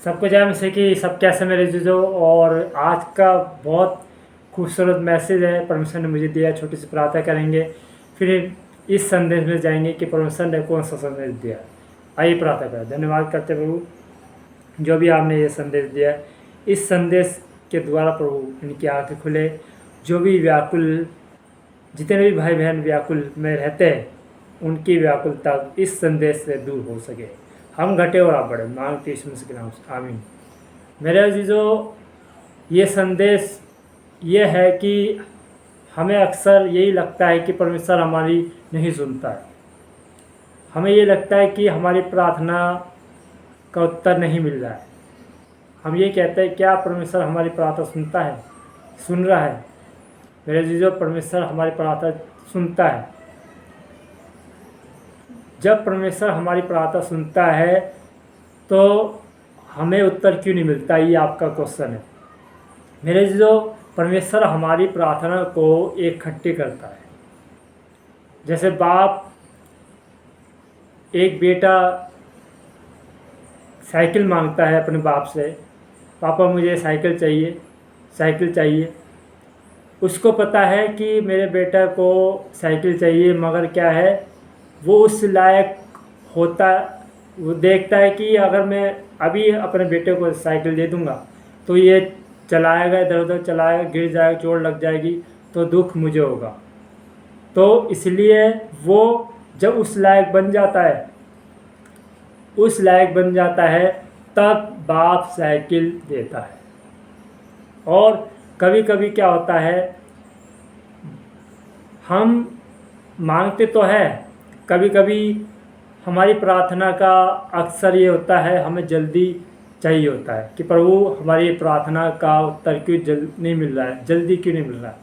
सबको जय मसीह की। सब कैसे मेरे जीजो। और आज का बहुत खूबसूरत मैसेज है परमेश्वर ने मुझे दिया। छोटी सी प्रार्थना करेंगे, फिर इस संदेश में जाएंगे कि परमेश्वर ने कौन सा संदेश दिया। आइए प्रार्थना करें। धन्यवाद करते प्रभु, जो भी आपने ये संदेश दिया है, इस संदेश के द्वारा प्रभु इनकी आंखें खुले। जो भी व्याकुल, जितने भी भाई बहन व्याकुल में रहते हैं, उनकी व्याकुलता इस संदेश से दूर हो सके। हम घटे और आप बढ़े, मांगते यीशु मसीह के नाम से, आमीन। मेरे अजीजों, ये संदेश ये है कि हमें अक्सर यही लगता है कि परमेश्वर हमारी नहीं सुनता है। हमें ये लगता है कि हमारी प्रार्थना का उत्तर नहीं मिल रहा है। हम ये कहते हैं, क्या परमेश्वर हमारी प्रार्थना सुनता है? सुन रहा है मेरे अजीजों, परमेश्वर हमारी प्रार्थना सुनता है। जब परमेश्वर हमारी प्रार्थना सुनता है तो हमें उत्तर क्यों नहीं मिलता, ये आपका क्वेश्चन है। मेरे जो परमेश्वर हमारी प्रार्थना को इकट्ठी करता है। जैसे बाप, एक बेटा साइकिल मांगता है अपने बाप से, पापा मुझे साइकिल चाहिए, साइकिल चाहिए। उसको पता है कि मेरे बेटा को साइकिल चाहिए, मगर क्या है, वो उस लायक होता, वो देखता है कि अगर मैं अभी अपने बेटे को साइकिल दे दूंगा तो ये चलाएगा, इधर उधर चलाएगा, गिर जाएगा, चोट लग जाएगी तो दुख मुझे होगा। तो इसलिए वो जब उस लायक बन जाता है, उस लायक बन जाता है, तब बाप साइकिल देता है। और कभी कभी क्या होता है, हम मांगते तो है, कभी कभी हमारी प्रार्थना का अक्सर ये होता है, हमें जल्दी चाहिए होता है कि प्रभु हमारी प्रार्थना का उत्तर क्यों नहीं मिल रहा है, जल्दी क्यों नहीं मिल रहा है।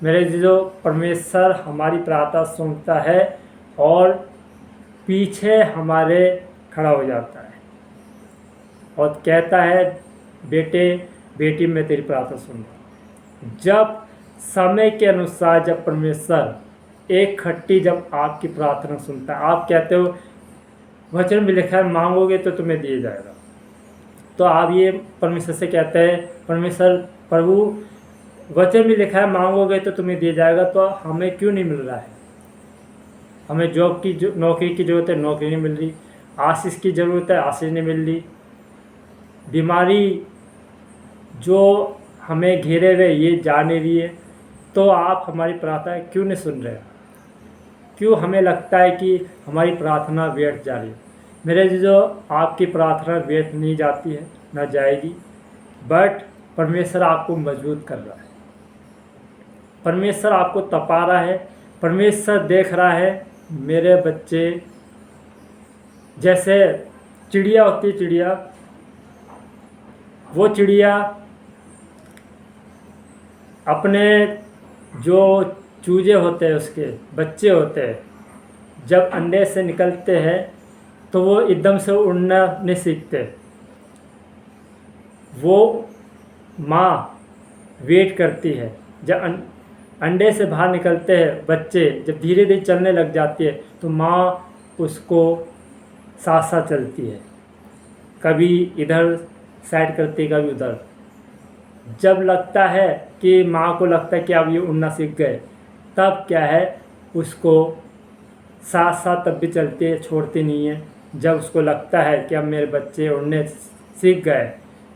मेरे जो परमेश्वर हमारी प्रार्थना सुनता है और पीछे हमारे खड़ा हो जाता है और कहता है, बेटे बेटी मैं तेरी प्रार्थना सुनूंगा। जब समय के अनुसार, जब परमेश्वर एक खट्टी, जब आपकी प्रार्थना सुनता है, आप कहते हो, वचन में लिखा है मांगोगे तो तुम्हें दिया जाएगा। तो आप ये परमेश्वर से कहते हैं, परमेश्वर प्रभु वचन में लिखा है मांगोगे तो तुम्हें दिया जाएगा, तो हमें क्यों नहीं मिल रहा है? हमें जॉब की नौकरी की ज़रूरत है, नौकरी नहीं मिल रही। आशीष की ज़रूरत है, आशीष नहीं मिल रही। बीमारी जो हमें घेरे हुए ये जा नहीं रही है। तो आप हमारी प्रार्थना क्यों नहीं सुन रहे? क्यों हमें लगता है कि हमारी प्रार्थना व्यर्थ जा रही है? मेरे जो आपकी प्रार्थना व्यर्थ नहीं जाती है, ना जाएगी, बट परमेश्वर आपको मजबूत कर रहा है। परमेश्वर आपको तपा रहा है। परमेश्वर देख रहा है, मेरे बच्चे, जैसे चिड़िया होती है, चिड़िया, वो चिड़िया अपने जो चूजे होते हैं, उसके बच्चे होते हैं, जब अंडे से निकलते हैं तो वो एकदम से उड़ना नहीं सीखते। वो माँ वेट करती है। जब अंडे से बाहर निकलते हैं बच्चे, जब धीरे धीरे चलने लग जाती है तो माँ उसको साथ साथ चलती है, कभी इधर साइड करती है, कभी उधर। जब लगता है कि माँ को लगता है कि अब ये उड़ना सीख गए, तब क्या है, उसको साथ साथ तब भी चलती है, छोड़ती नहीं है। जब उसको लगता है कि अब मेरे बच्चे उड़ने सीख गए,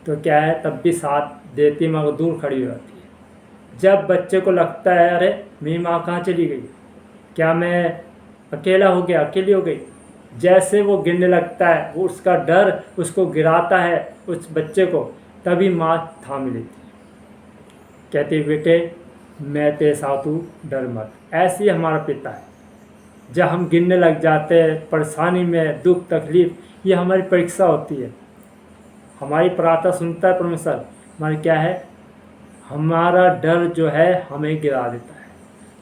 तो क्या है, तब भी साथ देती, मगर दूर खड़ी हो जाती है। जब बच्चे को लगता है, अरे मेरी माँ कहाँ चली गई, क्या मैं अकेला हो गया, अकेली हो गई, जैसे वो गिरने लगता है, वो उसका डर उसको गिराता है, उस बच्चे को, तभी माँ थाम लेती है, कहती, बेटे मैं तेरे साथ हूँ, डर मत। ऐसे ही हमारा पिता है। जब हम गिरने लग जाते हैं, परेशानी में, दुख तकलीफ, ये हमारी परीक्षा होती है। हमारी प्रार्थना सुनता है परमेश्वर, हमारी क्या है, हमारा डर जो है हमें गिरा देता है,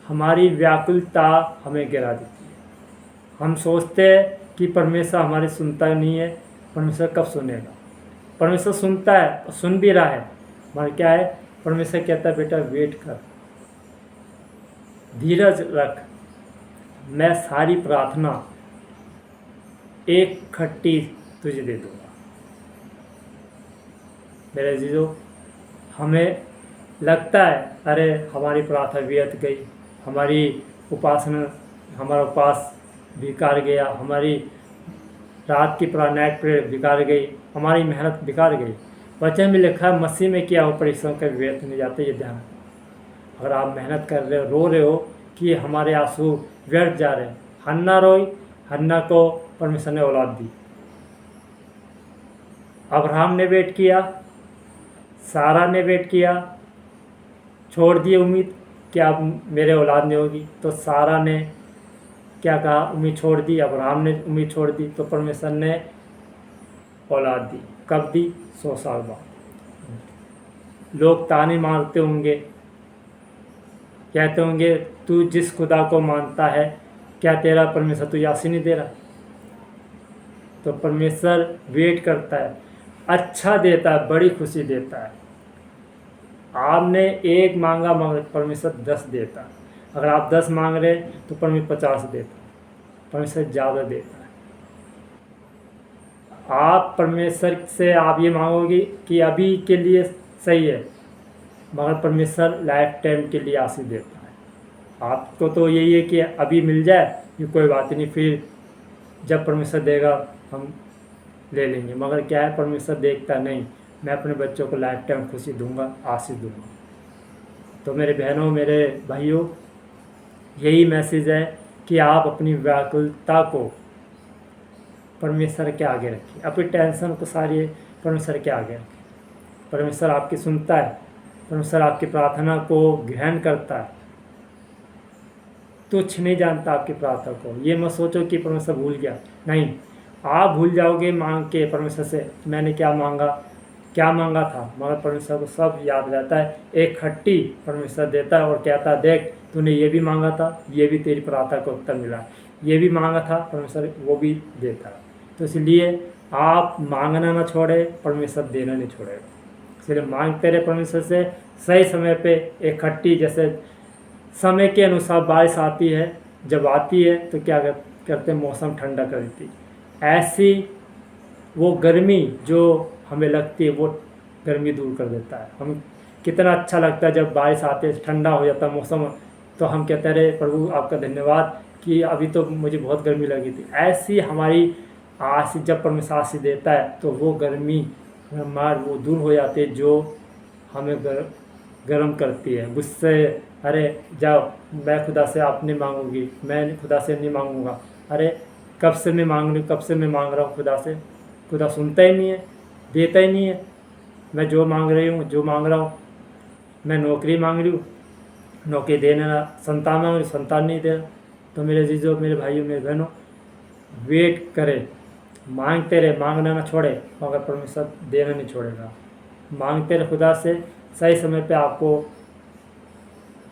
हमारी व्याकुलता हमें गिरा देती है। हम सोचते हैं कि परमेश्वर हमारी सुनता नहीं है, परमेश्वर कब सुनेगा? परमेश्वर सुनता है, सुन भी रहा है, मगर क्या है, परमेश्वर कहता है, बेटा वेट कर, धीरज रख, मैं सारी प्रार्थना एक खट्टी तुझे दे दूँगा। मेरे अजीजों, हमें लगता है अरे हमारी प्रार्थना व्यर्थ गई, हमारी उपासना, हमारा उपास बेकार गया, हमारी रात की नाइट प्रेयर बेकार गई, हमारी मेहनत बेकार गई। वचन में लिखा है मसीह में किया हो परिश्रम का व्यर्थ नहीं जाते। ये ध्यान, अगर आप मेहनत कर रहे हो, रो रहे हो कि हमारे आंसू व्यर्थ जा रहे हैं। हन्ना रोई, हन्ना को परमेश्वर ने औलाद दी। अब्राहम ने वेट किया, सारा ने वेट किया, छोड़ दी उम्मीद कि अब मेरे औलाद नहीं होगी, तो सारा ने क्या कहा, उम्मीद छोड़ दी। अब्राहम ने उम्मीद छोड़ दी, तो परमेश्वर ने औलाद दी। कब दी? 100 साल बाद। लोग ताने मारते होंगे, कहते होंगे तू जिस खुदा को मानता है, क्या तेरा परमेश्वर तुझे आशीष नहीं दे रहा? तो परमेश्वर वेट करता है, अच्छा देता है, बड़ी खुशी देता है। आपने 1 मांगा, परमेश्वर 10 देता है। अगर आप 10 मांग रहे तो परमेश्वर 50 देता है, परमेश्वर ज़्यादा देता है। आप परमेश्वर से आप ये मांगोगे कि अभी के लिए सही है, मगर परमेश्वर लाइफ टाइम के लिए आशीष देता है। आपको तो यही है कि अभी मिल जाए, ये कोई बात नहीं, फिर जब परमेश्वर देगा हम ले लेंगे। मगर क्या है, परमेश्वर देखता नहीं, मैं अपने बच्चों को लाइफ टाइम खुशी दूंगा, आशीष दूंगा। तो मेरे बहनों, मेरे भाइयों, यही मैसेज है कि आप अपनी व्याकुलता को परमेश्वर के आगे रखिए, अपनी टेंशन को सारी परमेश्वर के आगे रखिए। परमेश्वर आपकी सुनता है, परमेश्वर आपकी प्रार्थना को ग्रहण करता है, तुच्छ नहीं जानता आपकी प्रार्थना को। ये मत सोचो कि परमेश्वर भूल गया, नहीं, आप भूल जाओगे मांग के परमेश्वर से मैंने क्या मांगा था, मगर परमेश्वर को सब याद रहता है। एक खट्टी परमेश्वर देता है और कहता है देख तूने ये भी मांगा था, ये भी तेरी प्रार्थना को उत्तर मिला, ये भी मांगा था, परमेश्वर वो भी देता है। तो इसलिए आप मांगना ना छोड़े, परमेश्वर देना नहीं छोड़ेगा। इसलिए मांगते रहे परमेश्वर से। सही समय पे एक खट्टी, जैसे समय के अनुसार बारिश आती है, जब आती है तो क्या करते हैं, मौसम ठंडा कर देती। ऐसी वो गर्मी जो हमें लगती है, वो गर्मी दूर कर देता है। हम कितना अच्छा लगता है जब बारिश आती है, ठंडा हो जाता है मौसम, तो हम कहते रहे प्रभु आपका धन्यवाद कि अभी तो मुझे बहुत गर्मी लगी थी। ऐसी हमारी आशीष, जब परमेश्वर आशीष देता है तो वो गर्मी हमारी वो दूर हो जाती है जो हमें गर्म करती है, गुस्से। अरे जाओ, मैं खुदा से आप नहीं मांगूंगी, मैं खुदा से नहीं मांगूंगा। अरे कब से मैं मांग रही हूँ, कब से मैं मांग रहा हूँ खुदा से, खुदा सुनता ही नहीं है, देता ही नहीं है। मैं जो मांग रही हूँ, जो मांग रहा हूँ, मैं नौकरी मांग रही हूँ, नौकरी देने ना, संतान मांग रही हूँ, संतान नहीं दे रहा। तो मेरे जीजों, मेरे भाइयों, मेरे बहनों, वेट करें, मांगते रहे, मांगना ना छोड़े, मगर परमेश्वर देना नहीं छोड़ेगा। मांगते रहे खुदा से, सही समय पे आपको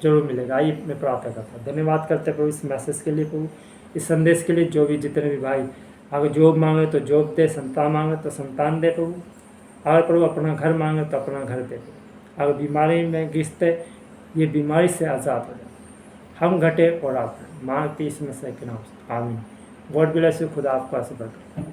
जरूर मिलेगा। आइए मैं प्रार्थना करता हूँ। धन्यवाद करते प्रभु इस मैसेज के लिए, प्रभु इस संदेश के लिए। जो भी जितने भी भाई अगर जॉब मांगे तो जॉब दे, संतान मांगे तो संतान दे प्रभु। अगर प्रभु अपना घर मांगे तो अपना घर दे प्रभु। अगर बीमारी में गिरते, ये बीमारी से आज़ाद हो जाए, हम घटे और आप मांगते इसमें से के नाम से, आमीन। God bless you. खुदा आपको आशीर्वाद।